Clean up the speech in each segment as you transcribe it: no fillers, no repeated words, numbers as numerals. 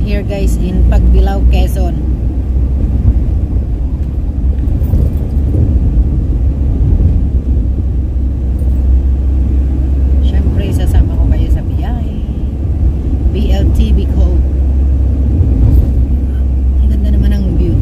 here guys in Pagbilao, Quezon. Syempre sasama ko kayo sa biyahe. BLTV Code. Ang ganda naman ang view.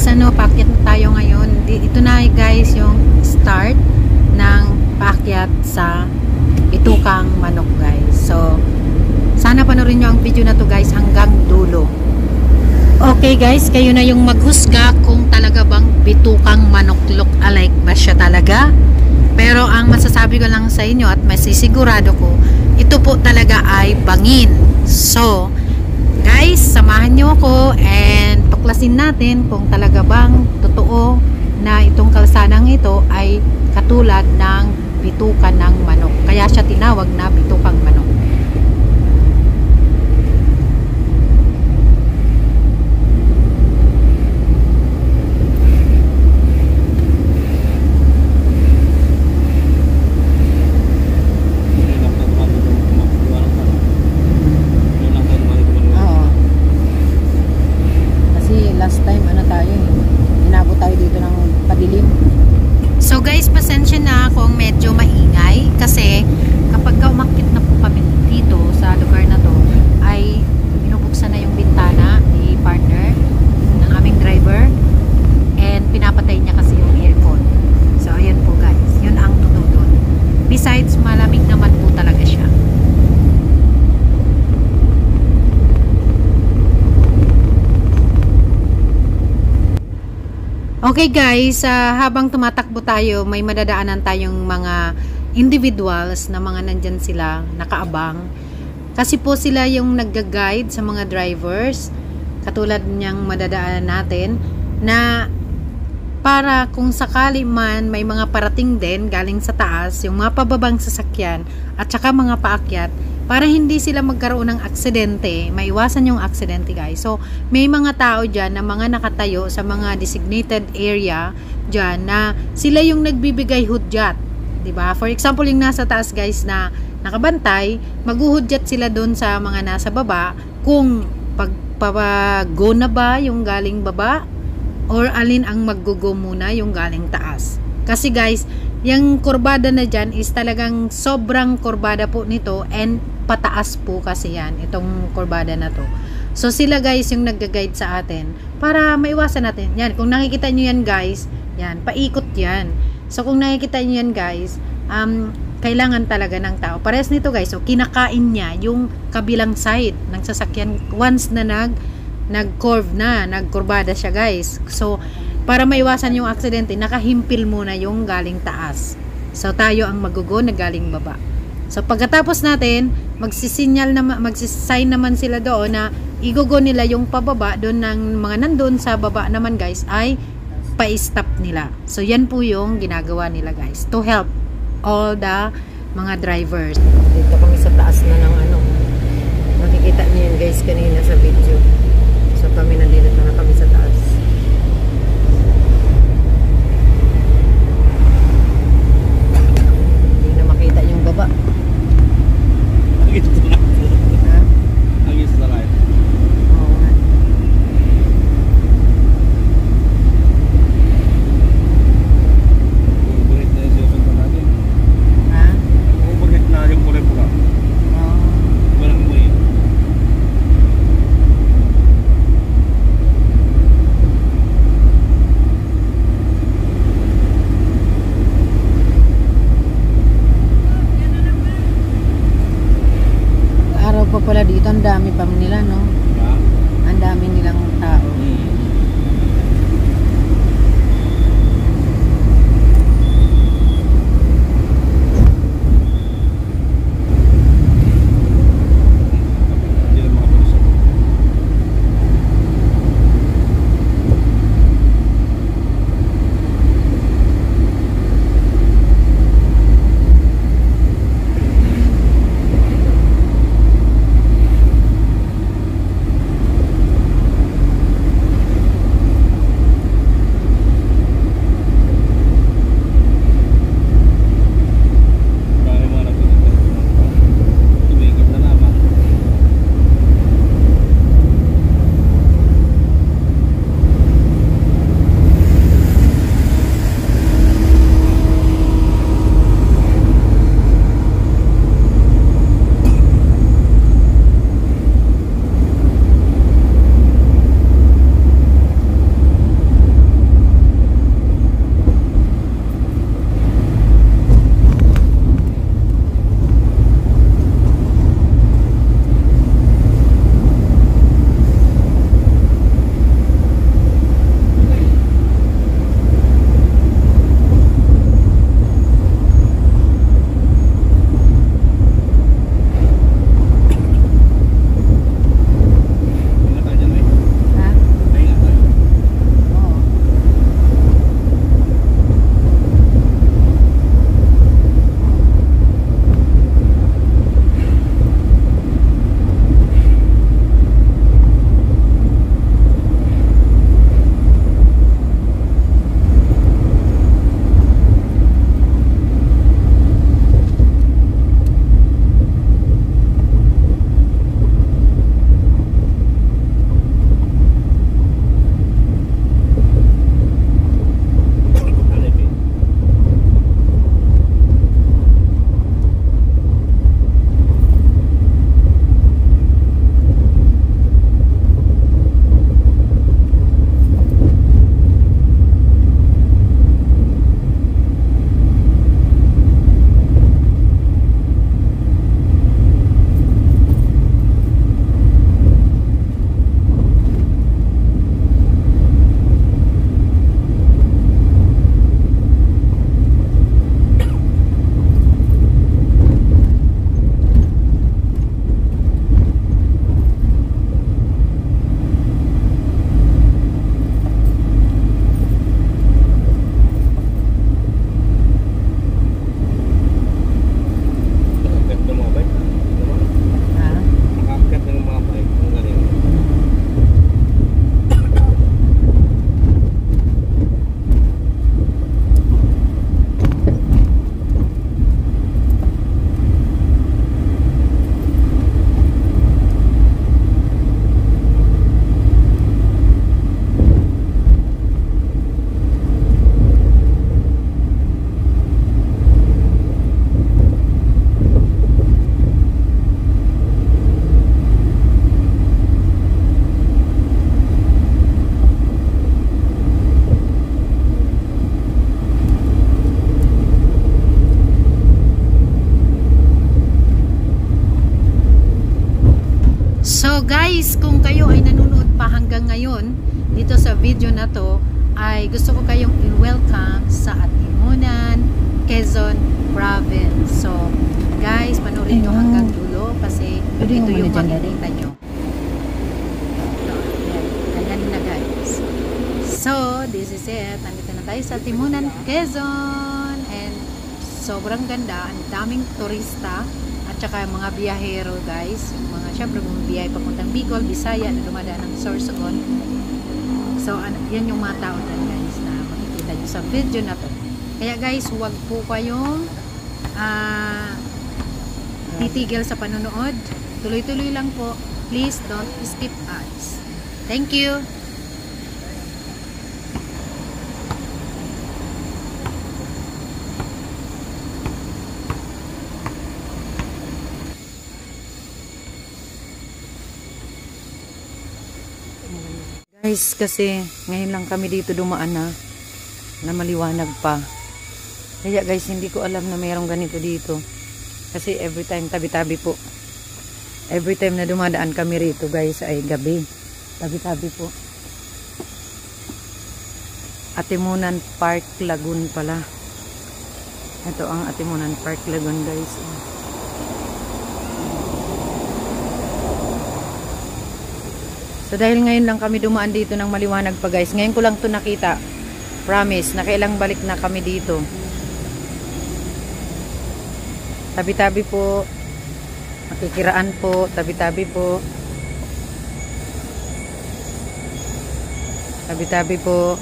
guys, paakyat na tayo ngayon. Ito na guys yung start ng paakyat sa Bitukang Manok guys. So, sana panoorin nyo ang video na to guys hanggang dulo. Okay guys, kayo na yung maghusga kung talaga bang Bitukang Manok look alike ba siya talaga. Pero ang masasabi ko lang sa inyo at masisigurado ko, ito po talaga ay bangin. So, guys, samahan nyo ako and tuklasin natin kung talaga bang totoo na itong kalsadang ito ay katulad ng bitukan ng manok. Kaya siya tinawag na Bitukang Manok. Last time inabot tayo dito ng padilim. So guys, pasensya na kung medyo maingay kasi kapag umakyat na po kami dito sa lugar na to ay binubuksan na yung bintana ni partner ng aming driver and pinapatay niya kasi yung aircon. So ayun po guys, yun ang totoo doon. Besides, malamig naman po talaga siya. Okay guys, habang tumatakbo tayo, may madadaanan tayong mga individuals na mga nandyan sila, nakaabang. Kasi po sila yung nagga-guide sa mga drivers, katulad niyang madadaanan natin, na para kung sakali man may mga parating din galing sa taas, yung mga pababang sasakyan at saka mga paakyat, para hindi sila magkaroon ng aksidente, maiwasan yung aksidente guys. So, may mga tao dyan na mga nakatayo sa mga designated area dyan na sila yung nagbibigay hudyat. Diba? For example, yung nasa taas guys na nakabantay, maghuhudyat sila doon sa mga nasa baba kung pagpapago na ba yung galing baba or alin ang maggugo muna yung galing taas. Kasi guys, yung kurbada na dyan is talagang sobrang kurbada po nito and pataas po kasi yan, itong kurbada na to. So sila guys yung nag-guide sa atin para maiwasan natin. Yan, kung nakikita nyo yan guys, yan, paikot yan. So kung nakikita nyo yan guys, kailangan talaga ng tao. Parehas nito guys, so kinakain niya yung kabilang side ng sasakyan once na nag-curve na, nagkurbada siya guys. So para maiwasan yung aksidente, nakahimpil muna yung galing taas. So tayo ang magugo na galing baba. So pagkatapos natin, magsisign naman sila doon na igugo nila yung pababa doon ng mga nandun sa baba naman guys ay pa-stop nila. So yan po yung ginagawa nila guys to help all the mga drivers. Dito kami sa taas na ng makikita niyo yan guys kanina sa video. So kami nandito na kami sa taas. Hindi na makita yung baba. Pala dito, ang dami pang nila, no? Ang dami nilang tao. So guys, kung kayo ay nanonood pa hanggang ngayon dito sa video na to, ay gusto ko kayong i-welcome sa Atimunan, Quezon Province. So guys, panoorin nyo hanggang dulo kasi ito yung makikita nyo. Ayan na guys. So this is it. Nandito na tayo sa Atimunan, Quezon. And sobrang ganda. Ang daming turista. At saka mga biyahero guys, mga syempre mga biyahe papuntang Bicol, Bisaya na dumadaan ng Sorsogon. So yan yung mga tao dyan guys na makikita nyo sa video na to. Kaya guys, huwag po kayong titigil sa panonood. Tuloy-tuloy lang po. Please don't skip ads. Thank you. Guys, kasi ngayon lang kami dito dumaan na maliwanag pa. Kaya guys, hindi ko alam na mayroong ganito dito. Kasi every time, tabi-tabi po. Every time na dumadaan kami rito guys, ay gabi. Tabi-tabi po. Atimunan Park Lagoon pala. Ito ang Atimunan Park Lagoon guys. So dahil ngayon lang kami dumaan dito ng maliwanag pa guys. Ngayon ko lang to nakita. Promise, nakailang balik na kami dito. Tabi-tabi po. Makikiraan po. Tabi-tabi po. Tabi-tabi po.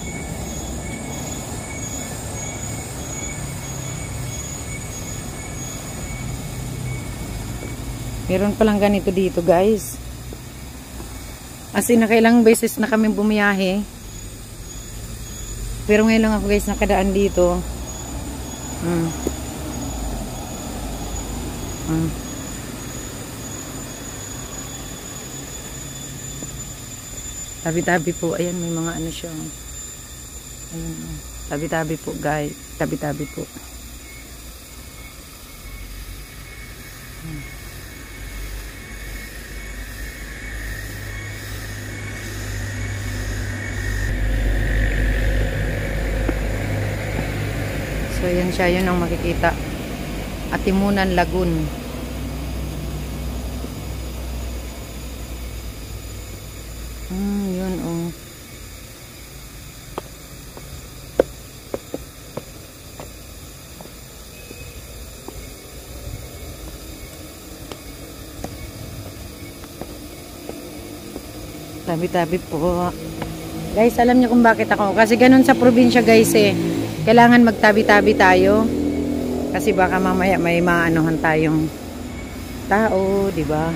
Meron palang ganito dito guys. As in, nakailang beses na kami bumiyahe. Pero ngayon lang ako guys nakadaan dito. Tabi-tabi po. Ayan, may mga ano siya. Ayan, tabi-tabi po guys. Tabi-tabi po. So, yan siya. Yun ang makikita. Atimunan Lagoon. Yun, oh. Tabi-tabi po. Guys, alam niyo kung bakit ako. Kasi ganun sa probinsya guys eh. Kailangan magtabi-tabi tayo kasi baka mamaya may maanuhan tayong tao, di ba?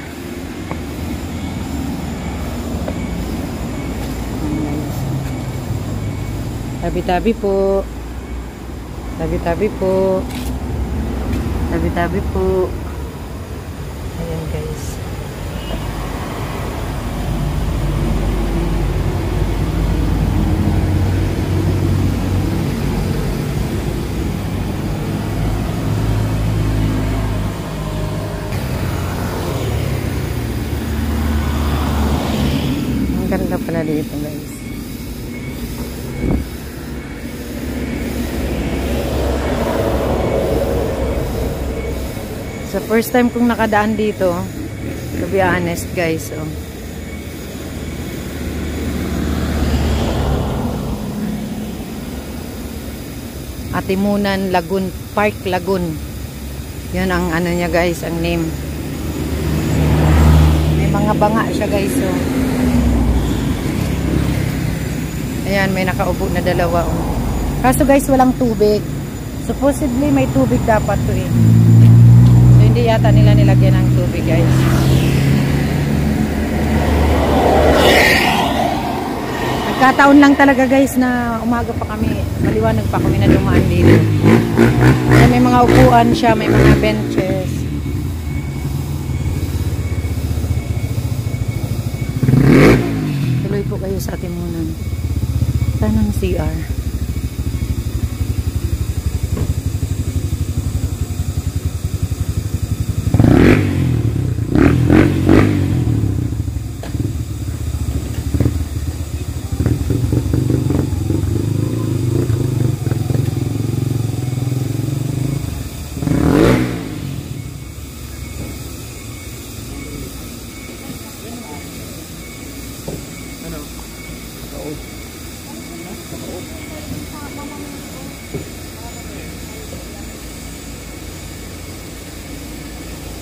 Tabi-tabi po. Tabi-tabi po. Tabi-tabi po. Ayan guys. Ganda pala dito guys. So first time kong nakadaan dito, to be honest guys. Oh. Atimunan Lagoon Park Lagoon. Yun ang ano niya guys, ang name. May mga banga siya guys. Oh. Ayan, may nakaupo na dalawa. Oh. Kaso guys, walang tubig. Supposedly may tubig dapat to eh. So hindi yata nila nilagyan ng tubig guys. Nagkataon lang talaga guys na umaga pa kami. Maliwanag pa kami na dumaan dito. Ayan, may mga upuan siya, may mga benches. Tuloy po kayo sa Atimunan. Tanang CR.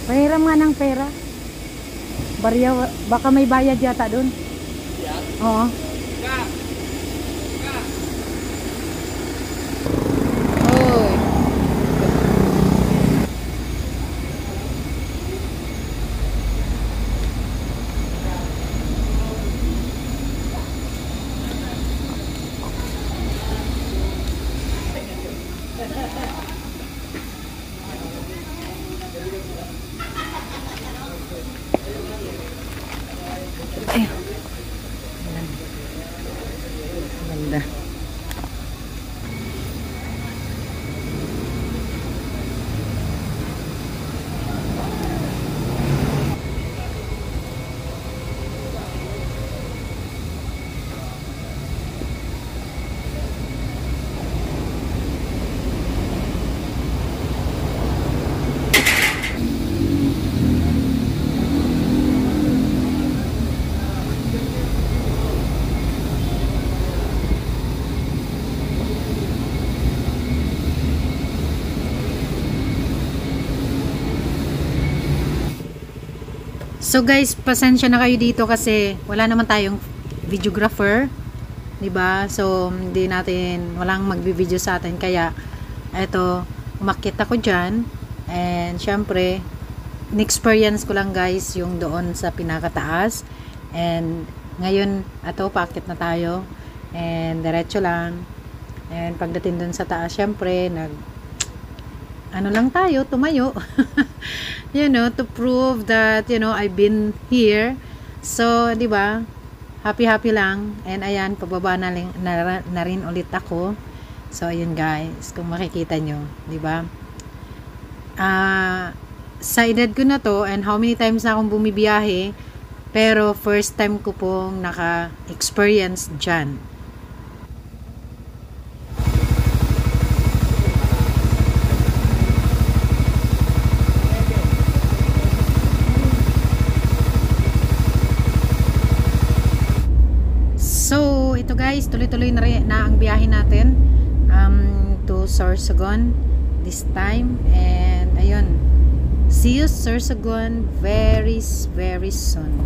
Pahiram nga ng pera. Barya, baka may bayad yata dun. Oo. Oy. Ayun. Ganda. So guys, pasensya na kayo dito kasi wala naman tayong videographer, 'di ba? So hindi natin walang magbi-video sa atin kaya eto umakyat ako diyan and syempre in-experience ko lang guys yung doon sa pinakataas and ngayon ato paakyat na tayo and diretso lang and pagdating doon sa taas syempre ano lang tayo, tumayo. You know, to prove that, you know, I've been here. So, di ba? Happy lang. And ayan, pababa na rin ulit ako. So, ayun guys, kung makikita nyo, di ba? Sa edad ko na to, and how many times na akong bumibiyahe, pero first time ko pong naka-experience dyan. So, ito guys, tuloy-tuloy na ang biyahe natin to Sorsogon this time. And, ayun, see you Sorsogon very, very soon.